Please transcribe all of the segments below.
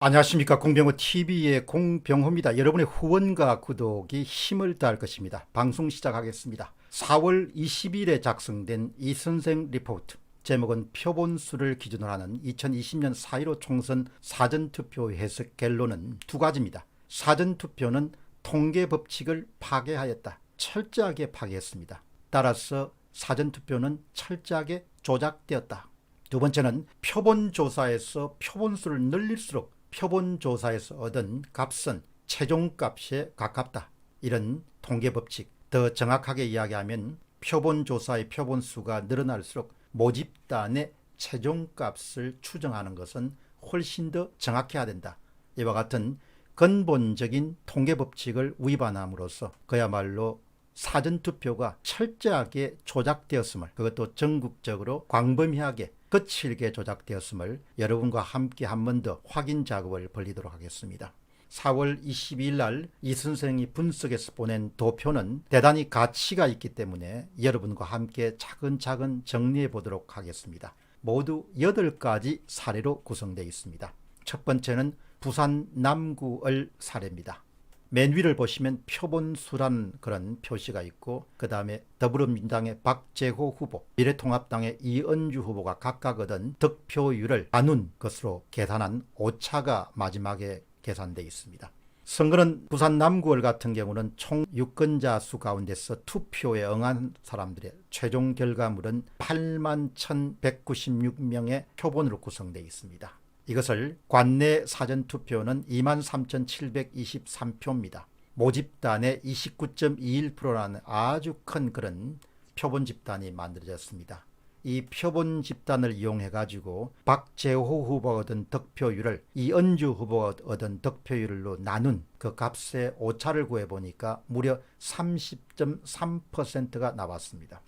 안녕하십니까. 공병호TV의 공병호입니다. 여러분의 후원과 구독이 힘을 더할 것입니다. 방송 시작하겠습니다. 4월 20일에 작성된 이선생 리포트, 제목은 표본수를 기준으로 하는 2020년 4.15 총선 사전투표 해석 결론은 두 가지입니다. 사전투표는 통계법칙을 파괴하였다. 철저하게 파괴했습니다. 따라서 사전투표는 철저하게 조작되었다. 두 번째는 표본조사에서 표본수를 늘릴수록 표본조사에서 얻은 값은 최종값에 가깝다. 이런 통계법칙, 더 정확하게 이야기하면 표본조사의 표본수가 늘어날수록 모집단의 최종값을 추정하는 것은 훨씬 더 정확해야 된다. 이와 같은 근본적인 통계법칙을 위반함으로써 그야말로 사전투표가 철저하게 조작되었음을, 그것도 전국적으로 광범위하게 거칠게 조작되었음을 여러분과 함께 한 번 더 확인 작업을 벌이도록 하겠습니다. 4월 22일 날 이 선생이 분석해서 보낸 도표는 대단히 가치가 있기 때문에 여러분과 함께 차근차근 정리해 보도록 하겠습니다. 모두 8가지 사례로 구성되어 있습니다. 첫 번째는 부산 남구을 사례입니다. 맨 위를 보시면 표본수라는 그런 표시가 있고, 그 다음에 더불어민주당의 박재호 후보, 미래통합당의 이은주 후보가 각각 얻은 득표율을 나눈 것으로 계산한 오차가 마지막에 계산되어 있습니다. 선거는 부산 남구을 같은 경우는 총 유권자 수 가운데서 투표에 응한 사람들의 최종 결과물은 81,196명의 표본으로 구성되어 있습니다. 이것을 관내 사전투표는 23,723표입니다. 모집단의 29.21%라는 아주 큰 그런 표본 집단이 만들어졌습니다. 이 표본 집단을 이용해 가지고 박재호 후보가 얻은 득표율을 이은주 후보가 얻은 득표율로 나눈 그 값의 오차를 구해보니까 무려 30.3%가 나왔습니다.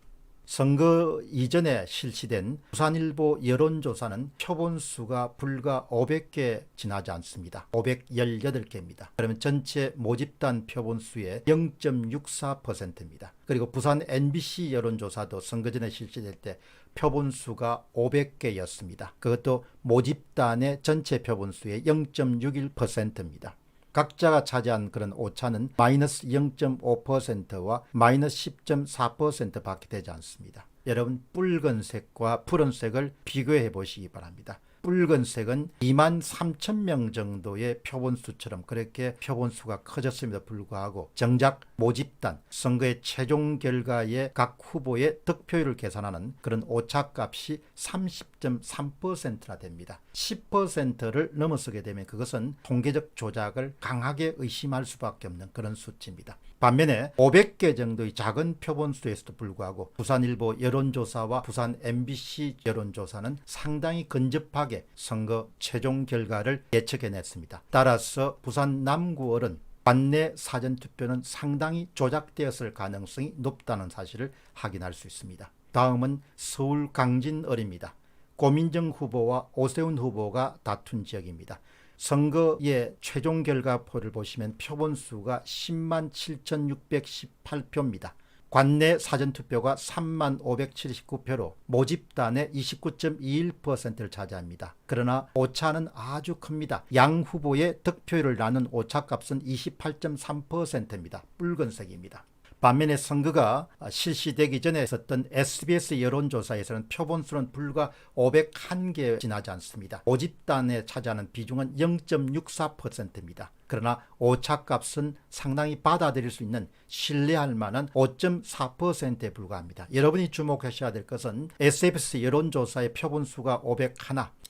선거 이전에 실시된 부산일보 여론조사는 표본수가 불과 500개 지나지 않습니다. 518개입니다. 그러면 전체 모집단 표본수의 0.64%입니다. 그리고 부산 NBC 여론조사도 선거 전에 실시될 때 표본수가 500개였습니다. 그것도 모집단의 전체 표본수의 0.61%입니다. 각자가 차지한 그런 오차는 마이너스 0.5%와 마이너스 10.4% 밖에 되지 않습니다. 여러분, 붉은색과 푸른색을 비교해 보시기 바랍니다. 붉은색은 23,000명 정도의 표본수처럼 그렇게 표본수가 커졌음에도 불구하고 정작 모집단 선거의 최종 결과에 각 후보의 득표율을 계산하는 그런 오차값이 30.3%나 됩니다. 10%를 넘어서게 되면 그것은 통계적 조작을 강하게 의심할 수밖에 없는 그런 수치입니다. 반면에 500개 정도의 작은 표본수에서도 불구하고 부산일보 여론조사와 부산 MBC 여론조사는 상당히 근접하게 선거 최종 결과를 예측해냈습니다. 따라서 부산 남구을은 관내 사전투표는 상당히 조작되었을 가능성이 높다는 사실을 확인할 수 있습니다. 다음은 서울 강진을입니다. 고민정 후보와 오세훈 후보가 다툰 지역입니다. 선거의 최종 결과표를 보시면 표본수가 10만 7,618표입니다. 관내 사전투표가 3만 579표로 모집단의 29.21%를 차지합니다. 그러나 오차는 아주 큽니다. 양 후보의 득표율을 나눈 오차값은 28.3%입니다. 붉은색입니다. 반면에 선거가 실시되기 전에 있었던 SBS 여론조사에서는 표본수는 불과 501개 지나지 않습니다. 모집단에 차지하는 비중은 0.64%입니다. 그러나 오차값은 상당히 받아들일 수 있는 신뢰할 만한 5.4%에 불과합니다. 여러분이 주목하셔야 될 것은 SBS 여론조사의 표본수가 501,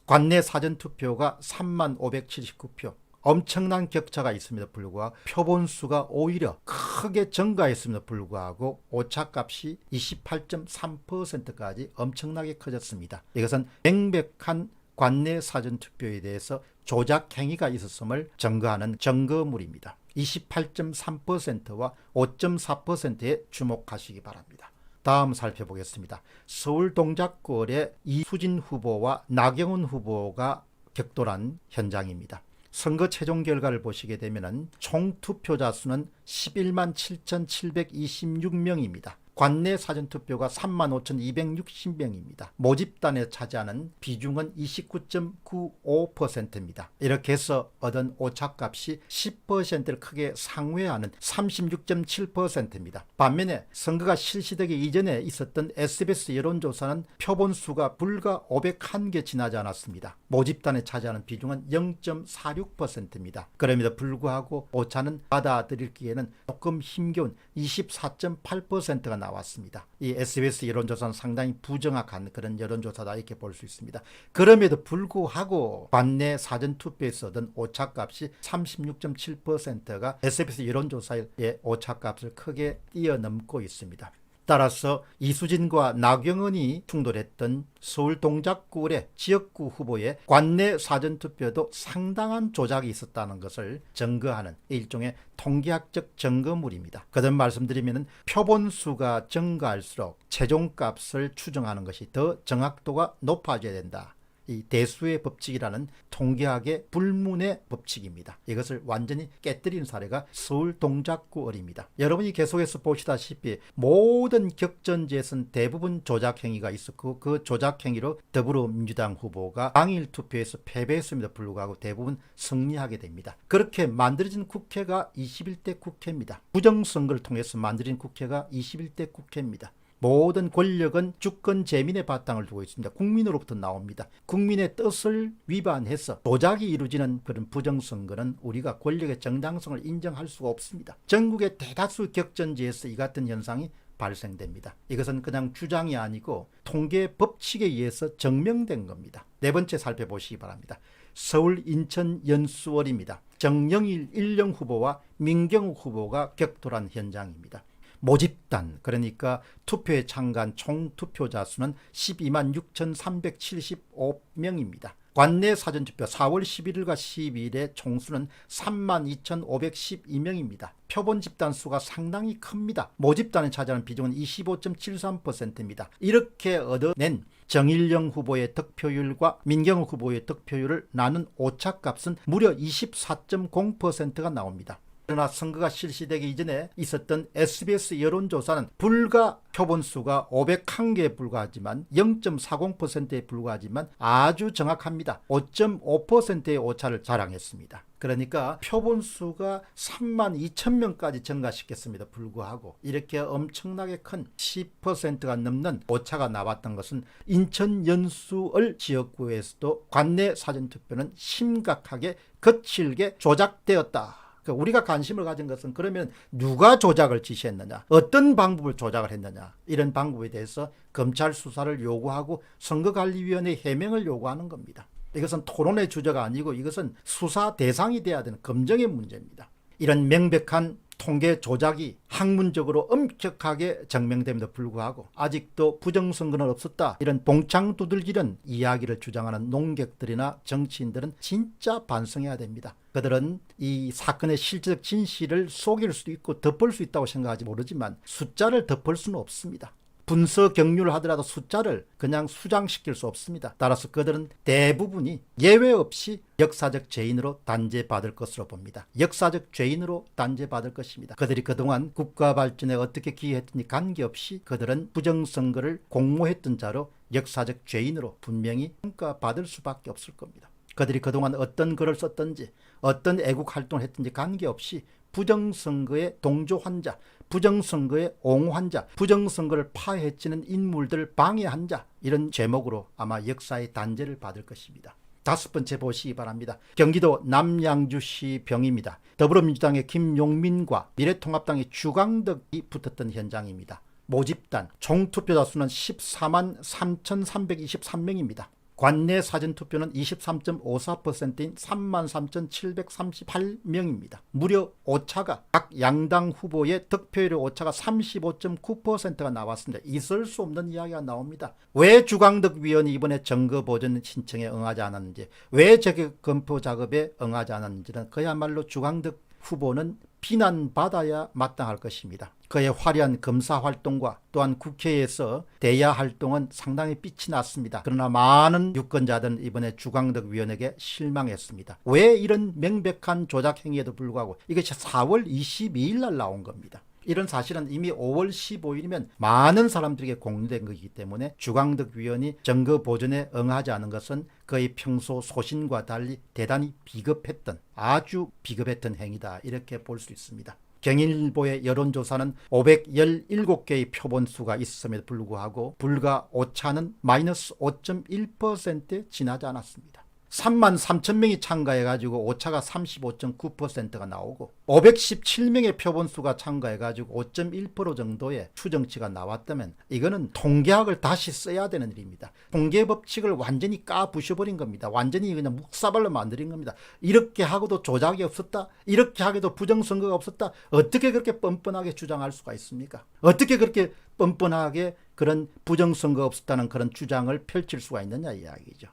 관내 사전투표가 3만 579표, 엄청난 격차가 있음에도 불구하고 표본수가 오히려 크게 증가했음에도 불구하고 오차값이 28.3%까지 엄청나게 커졌습니다. 이것은 명백한 관내 사전투표에 대해서 조작 행위가 있었음을 증거하는 증거물입니다. 28.3%와 5.4%에 주목하시기 바랍니다. 다음 살펴보겠습니다. 서울 동작구의 이수진 후보와 나경원 후보가 격돌한 현장입니다. 선거 최종 결과를 보시게 되면 총 투표자 수는 11만 7,726명입니다. 관내 사전투표가 35,260명입니다. 모집단에 차지하는 비중은 29.95%입니다. 이렇게 해서 얻은 오차값이 10%를 크게 상회하는 36.7%입니다. 반면에 선거가 실시되기 이전에 있었던 SBS 여론조사는 표본수가 불과 501개 지나지 않았습니다. 모집단에 차지하는 비중은 0.46%입니다. 그럼에도 불구하고 오차는 받아들이기에는 조금 힘겨운 24.8%가 나왔습니다. 이 SBS 여론조사는 상당히 부정확한 그런 여론조사다 이렇게 볼 수 있습니다. 그럼에도 불구하고 관내 사전투표에서 얻은 오차값이 36.7%가 SBS 여론조사의 오차값을 크게 뛰어넘고 있습니다. 따라서 이수진과 나경원이 충돌했던 서울 동작구의 지역구 후보의 관내 사전투표도 상당한 조작이 있었다는 것을 증거하는 일종의 통계학적 증거물입니다. 거듭 말씀드리면 표본수가 증가할수록 최종값을 추정하는 것이 더 정확도가 높아져야 된다. 이 대수의 법칙이라는 통계학의 불문의 법칙입니다. 이것을 완전히 깨뜨리는 사례가 서울 동작구을입니다. 여러분이 계속해서 보시다시피 모든 격전지에서는 대부분 조작행위가 있었고 그 조작행위로 더불어민주당 후보가 당일 투표에서 패배했음에도 불구하고 대부분 승리하게 됩니다. 그렇게 만들어진 국회가 21대 국회입니다. 부정선거를 통해서 만들어진 국회가 21대 국회입니다. 모든 권력은 주권 재민의 바탕을 두고 있습니다. 국민으로부터 나옵니다. 국민의 뜻을 위반해서 조작이 이루어지는 그런 부정선거는 우리가 권력의 정당성을 인정할 수가 없습니다. 전국의 대다수 격전지에서 이 같은 현상이 발생됩니다. 이것은 그냥 주장이 아니고 통계 법칙에 의해서 증명된 겁니다. 네 번째 살펴보시기 바랍니다. 서울 인천 연수월입니다. 정영일 일령 후보와 민경욱 후보가 격돌한 현장입니다. 모집단, 그러니까 투표에 참가한 총 투표자 수는 12만 6,375명입니다. 관내 사전투표 4월 11일과 12일의 총수는 3만 2,512명입니다. 표본 집단 수가 상당히 큽니다. 모집단에 차지하는 비중은 25.73%입니다. 이렇게 얻어낸 정일영 후보의 득표율과 민경욱 후보의 득표율을 나눈 오차값은 무려 24.0%가 나옵니다. 그러나 선거가 실시되기 이전에 있었던 SBS 여론조사는 불과 표본수가 501개에 불과하지만 0.40%에 불과하지만 아주 정확합니다. 5.5%의 오차를 자랑했습니다. 그러니까 표본수가 3만 2천 명까지 증가시켰음에도 불구하고 이렇게 엄청나게 큰 10%가 넘는 오차가 나왔던 것은 인천 연수을 지역구에서도 관내 사전투표는 심각하게 거칠게 조작되었다. 우리가 관심을 가진 것은 그러면 누가 조작을 지시했느냐, 어떤 방법을 조작을 했느냐, 이런 방법에 대해서 검찰 수사를 요구하고 선거관리위원회 해명을 요구하는 겁니다. 이것은 토론의 주제가 아니고 이것은 수사 대상이 돼야 되는 검증의 문제입니다. 이런 명백한 통계 조작이 학문적으로 엄격하게 증명됨에도 불구하고 아직도 부정선거는 없었다, 이런 봉창 두들기는 이야기를 주장하는 농객들이나 정치인들은 진짜 반성해야 됩니다. 그들은 이 사건의 실질적 진실을 속일 수도 있고 덮을 수 있다고 생각하지 모르지만 숫자를 덮을 수는 없습니다. 분서 경률을 하더라도 숫자를 그냥 수장시킬 수 없습니다. 따라서 그들은 대부분이 예외 없이 역사적 죄인으로 단죄받을 것으로 봅니다. 역사적 죄인으로 단죄받을 것입니다. 그들이 그동안 국가 발전에 어떻게 기여했든지 관계없이 그들은 부정선거를 공모했던 자로 역사적 죄인으로 분명히 평가받을 수밖에 없을 겁니다. 그들이 그동안 어떤 글을 썼든지 어떤 애국 활동을 했든지 관계없이 부정선거의 동조한 자, 부정선거의 옹호한 자, 부정선거를 파헤치는 인물들을 방해한 자, 이런 제목으로 아마 역사의 단죄를 받을 것입니다. 다섯 번째 보시기 바랍니다. 경기도 남양주시 병입니다. 더불어민주당의 김용민과 미래통합당의 주광덕이 붙었던 현장입니다. 모집단 총투표자 수는 14만 3,323명입니다. 관내 사전투표는 23.54%인 33,738명입니다. 무려 오차가 각 양당 후보의 득표율의 오차가 35.9%가 나왔습니다. 있을 수 없는 이야기가 나옵니다. 왜 주광덕 위원이 이번에 증거보전 신청에 응하지 않았는지, 왜 재검표 작업에 응하지 않았는지는 그야말로 주광덕 후보는 비난받아야 마땅할 것입니다. 그의 화려한 검사 활동과 또한 국회에서 대야 활동은 상당히 빛이 났습니다. 그러나 많은 유권자들은 이번에 주광덕 위원에게 실망했습니다. 왜 이런 명백한 조작 행위에도 불구하고 이것이 4월 22일 날 나온 겁니다. 이런 사실은 이미 5월 15일이면 많은 사람들에게 공유된 것이기 때문에 주광덕 위원이 증거 보전에 응하지 않은 것은 그의 평소 소신과 달리 대단히 비겁했던, 아주 비겁했던 행위다, 이렇게 볼 수 있습니다. 경일보의 여론조사는 517개의 표본수가 있음에도 불구하고 불과 오차는 마이너스 5.1%에 지나지 않았습니다. 33,000명이 참가해가지고 오차가 35.9%가 나오고 517명의 표본수가 참가해가지고 5.1% 정도의 추정치가 나왔다면 이거는 통계학을 다시 써야 되는 일입니다. 통계 법칙을 완전히 까부셔버린 겁니다. 완전히 그냥 묵사발로 만드는 겁니다. 이렇게 하고도 조작이 없었다, 이렇게 하고도 부정선거가 없었다, 어떻게 그렇게 뻔뻔하게 주장할 수가 있습니까? 어떻게 그렇게 뻔뻔하게 그런 부정선거 없었다는 그런 주장을 펼칠 수가 있느냐 이야기죠.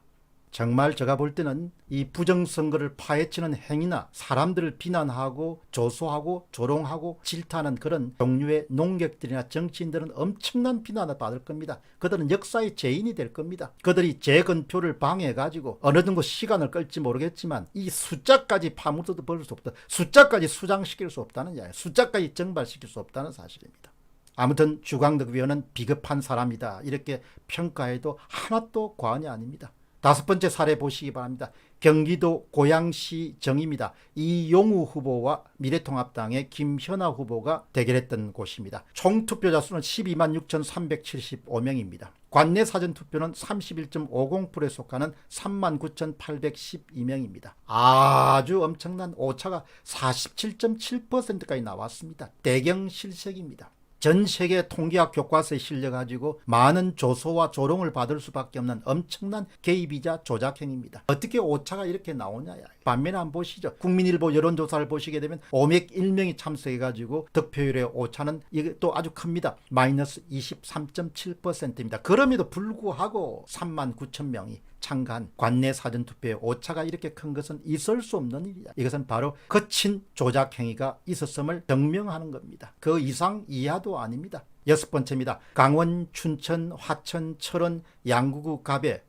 정말 제가 볼 때는 이 부정선거를 파헤치는 행위나 사람들을 비난하고 조소하고 조롱하고 질타하는 그런 종류의 농객들이나 정치인들은 엄청난 비난을 받을 겁니다. 그들은 역사의 죄인이 될 겁니다. 그들이 재건표를 방해해가지고 어느 정도 시간을 끌지 모르겠지만 이 숫자까지 파묻어도 버릴 수 없다, 숫자까지 수장시킬 수 없다는 이야기, 숫자까지 정발시킬 수 없다는 사실입니다. 아무튼 주광덕 위원은 비겁한 사람이다, 이렇게 평가해도 하나도 과언이 아닙니다. 5번째 사례 보시기 바랍니다. 경기도 고양시 정입니다. 이용우 후보와 미래통합당의 김현아 후보가 대결했던 곳입니다. 총 투표자 수는 12만 6,375명입니다. 관내 사전투표는 31.50%에 속하는 3만 9,812명입니다. 아주 엄청난 오차가 47.7%까지 나왔습니다. 대경실색입니다. 전 세계 통계학 교과서에 실려가지고 많은 조소와 조롱을 받을 수밖에 없는 엄청난 개입이자 조작행위입니다. 어떻게 오차가 이렇게 나오냐. 반면에 한번 보시죠. 국민일보 여론조사를 보시게 되면 501명이 참석해가지고 득표율의 오차는 이게 또 아주 큽니다. 마이너스 23.7%입니다. 그럼에도 불구하고 3만 9천 명이 참가한 관내 사전투표의 오차가 이렇게 큰 것은 있을 수 없는 일이야. 이것은 바로 거친 조작행위가 있었음을 증명하는 겁니다. 그 이상 이하도 아닙니다. 6번째입니다. 강원, 춘천, 화천, 철원, 양구구, 갑에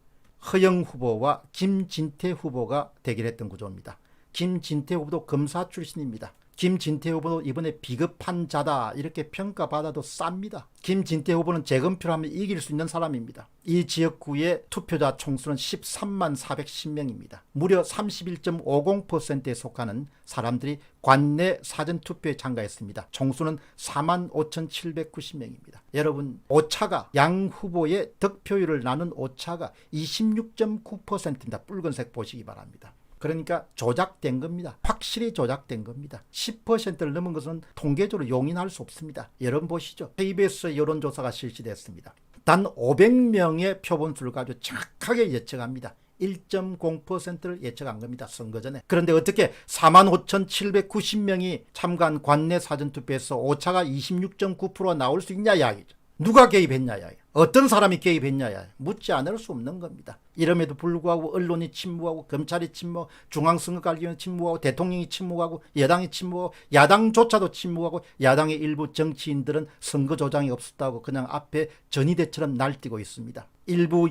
허영 후보와 김진태 후보가 대결했던 구조입니다. 김진태 후보도 검사 출신입니다. 김진태 후보도 이번에 비겁한 자다, 이렇게 평가받아도 쌉니다. 김진태 후보는 재검표를 하면 이길 수 있는 사람입니다. 이 지역구의 투표자 총수는 13만 410명입니다. 무려 31.50%에 속하는 사람들이 관내 사전투표에 참가했습니다. 총수는 4만 5,790명입니다. 여러분, 오차가, 양 후보의 득표율을 나눈 오차가 26.9%입니다. 붉은색 보시기 바랍니다. 그러니까 조작된 겁니다. 확실히 조작된 겁니다. 10%를 넘은 것은 통계적으로 용인할 수 없습니다. 여러분 보시죠. KBS 여론조사가 실시됐습니다. 단 500명의 표본수를 가지고 정확하게 예측합니다. 1.0%를 예측한 겁니다. 선거 전에. 그런데 어떻게 45,790명이 참가한 관내 사전투표에서 오차가 26.9%가 나올 수 있냐 이야기죠. 누가 개입했냐야, 어떤 사람이 개입했냐야, 묻지 않을 수 없는 겁니다. 이름에도 불구하고 언론이 침묵하고, 검찰이 침묵하고, 중앙선거관리위원회 침묵하고, 대통령이 침묵하고, 여당이 침묵하고, 야당조차도 침묵하고, 야당의 일부 정치인들은 선거 조작이 없었다고 그냥 앞에 전이대처럼 날뛰고 있습니다. 일부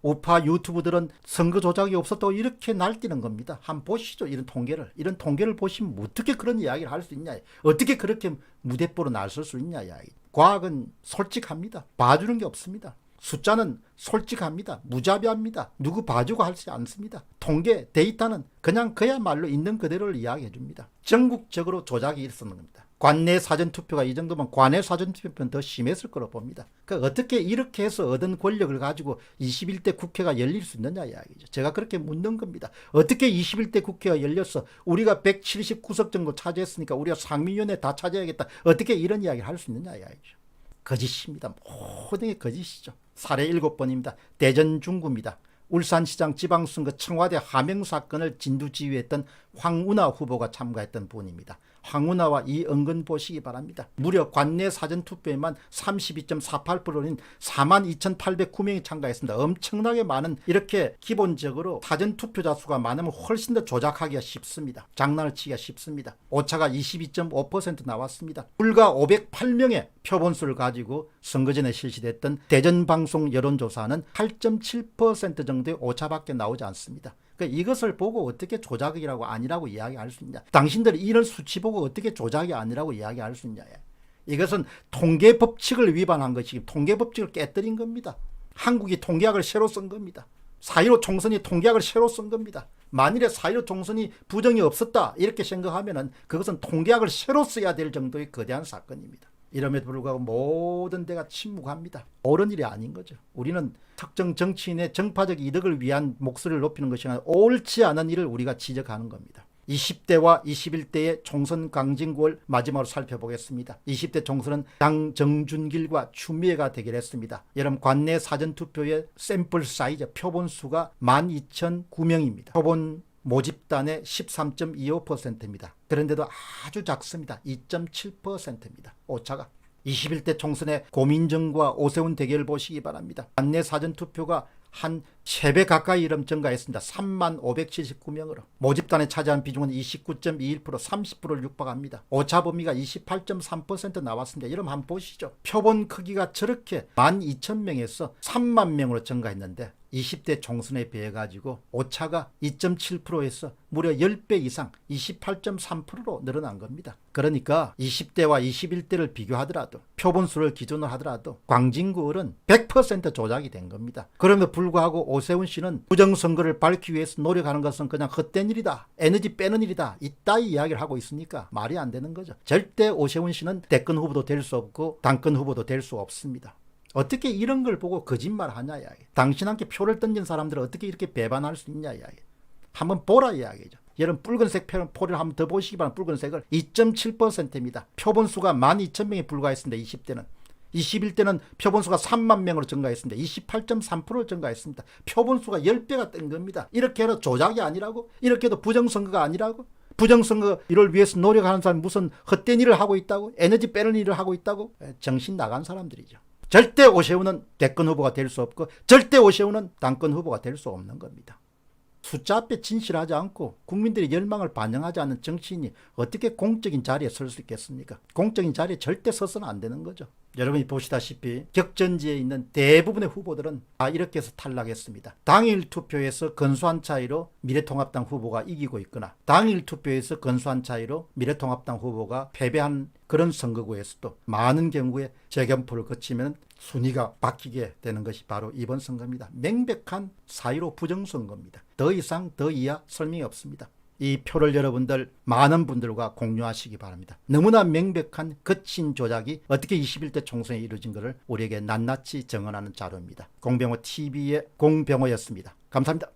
우파 유튜브들은 선거 조작이 없었다고 이렇게 날뛰는 겁니다. 한번 보시죠. 이런 통계를 보시면 어떻게 그런 이야기를 할 수 있냐, 어떻게 그렇게 무대뽀로 나설 수 있냐. 과학은 솔직합니다. 봐주는 게 없습니다. 숫자는 솔직합니다. 무자비합니다. 누구 봐주고 하지 않습니다. 통계, 데이터는 그냥 그야말로 있는 그대로를 이야기해 줍니다. 전국적으로 조작이 있었는 겁니다. 관내 사전투표가 이 정도면 관내 사전투표는 더 심했을 거로 봅니다. 그러니까 어떻게 이렇게 해서 얻은 권력을 가지고 21대 국회가 열릴 수 있느냐 이야기죠. 제가 그렇게 묻는 겁니다. 어떻게 21대 국회가 열려서 우리가 179석 정도 차지했으니까 우리가 상임위원회 다 차지해야겠다, 어떻게 이런 이야기를 할 수 있느냐 이야기죠. 거짓입니다. 모든 게 거짓이죠. 사례 7번입니다. 대전 중구입니다. 울산시장 지방선거 청와대 하명 사건을 진두지휘했던 황운하 후보가 참가했던 부분입니다. 황운하와 이은근 보시기 바랍니다. 무려 관내 사전투표에만 32.48%인 42,809명이 참가했습니다. 엄청나게 많은, 이렇게 기본적으로 사전투표자 수가 많으면 훨씬 더 조작하기가 쉽습니다. 장난을 치기가 쉽습니다. 오차가 22.5% 나왔습니다. 불과 508명의 표본수를 가지고 선거 전에 실시됐던 대전방송 여론조사는 8.7% 정도의 오차밖에 나오지 않습니다. 그러니까 이것을 보고 어떻게 조작이라고 아니라고 이야기할 수 있냐. 당신들이 이런 수치 보고 어떻게 조작이 아니라고 이야기할 수 있냐. 이것은 통계 법칙을 위반한 것이고 통계 법칙을 깨뜨린 겁니다. 한국이 통계학을 새로 쓴 겁니다. 4.15 총선이 통계학을 새로 쓴 겁니다. 만일에 4.15 총선이 부정이 없었다 이렇게 생각하면 그것은 통계학을 새로 써야 될 정도의 거대한 사건입니다. 이럼에도 불구하고 모든 데가 침묵합니다. 옳은 일이 아닌 거죠. 우리는 특정 정치인의 정파적 이득을 위한 목소리를 높이는 것이 아니라 옳지 않은 일을 우리가 지적하는 겁니다. 20대와 21대의 총선 강진구를 마지막으로 살펴보겠습니다. 20대 총선은 장정준길과 추미애가 대결했습니다. 여러분 관내 사전투표의 샘플 사이즈 표본수가 12,009명입니다. 표본 모집단의 13.25%입니다. 그런데도 아주 작습니다. 2.7%입니다. 오차가. 21대 총선의 고민정과 오세훈 대결을 보시기 바랍니다. 관내 사전투표가 한 3배 가까이 이름 증가했습니다. 3579명으로. 모집단에 차지한 비중은 29.21%, 30%를 육박합니다. 오차 범위가 28.3% 나왔습니다. 여러분 한번 보시죠. 표본 크기가 저렇게 12,000명에서 3만 명으로 증가했는데 20대 총선에 비해 가지고 오차가 2.7%에서 무려 10배 이상 28.3%로 늘어난 겁니다. 그러니까 20대와 21대를 비교하더라도 표본수를 기준으로 하더라도 광진구을은 100% 조작이 된 겁니다. 그럼에도 불구하고 오세훈 씨는 부정선거를 밝히기 위해서 노력하는 것은 그냥 헛된 일이다. 에너지 빼는 일이다. 이따위 이야기를 하고 있으니까 말이 안 되는 거죠. 절대 오세훈 씨는 대권 후보도 될 수 없고 당권 후보도 될 수 없습니다. 어떻게 이런 걸 보고 거짓말 하냐 이야기. 당신한테 표를 던진 사람들은 어떻게 이렇게 배반할 수 있냐 이야기. 한번 보라 이야기죠. 여러분 붉은색 표를 한번 더 보시기 바랍니다. 붉은색을 2.7%입니다. 표본수가 12,000명에 불과했습니다. 20대는. 21대는 표본수가 3만 명으로 증가했습니다. 28.3% 증가했습니다. 표본수가 10배가 뜬 겁니다. 이렇게 해도 조작이 아니라고? 이렇게 해도 부정선거가 아니라고? 부정선거를 위해서 노력하는 사람이 무슨 헛된 일을 하고 있다고? 에너지 빼는 일을 하고 있다고? 정신 나간 사람들이죠. 절대 오세훈은 대권 후보가 될 수 없고 절대 오세훈은 당권 후보가 될 수 없는 겁니다. 숫자 앞에 진실하지 않고 국민들의 열망을 반영하지 않는 정치인이 어떻게 공적인 자리에 설 수 있겠습니까? 공적인 자리에 절대 서서는 안 되는 거죠. 여러분이 보시다시피 격전지에 있는 대부분의 후보들은 다 이렇게 해서 탈락했습니다. 당일 투표에서 근소한 차이로 미래통합당 후보가 이기고 있거나 당일 투표에서 근소한 차이로 미래통합당 후보가 패배한 그런 선거구에서도 많은 경우에 재검표를 거치면 순위가 바뀌게 되는 것이 바로 이번 선거입니다. 명백한 4.15 부정선거입니다. 더 이상 더 이하 설명이 없습니다. 이 표를 여러분들 많은 분들과 공유하시기 바랍니다. 너무나 명백한 거친 조작이 어떻게 21대 총선에 이루어진 것을 우리에게 낱낱이 증언하는 자료입니다. 공병호 TV의 공병호였습니다. 감사합니다.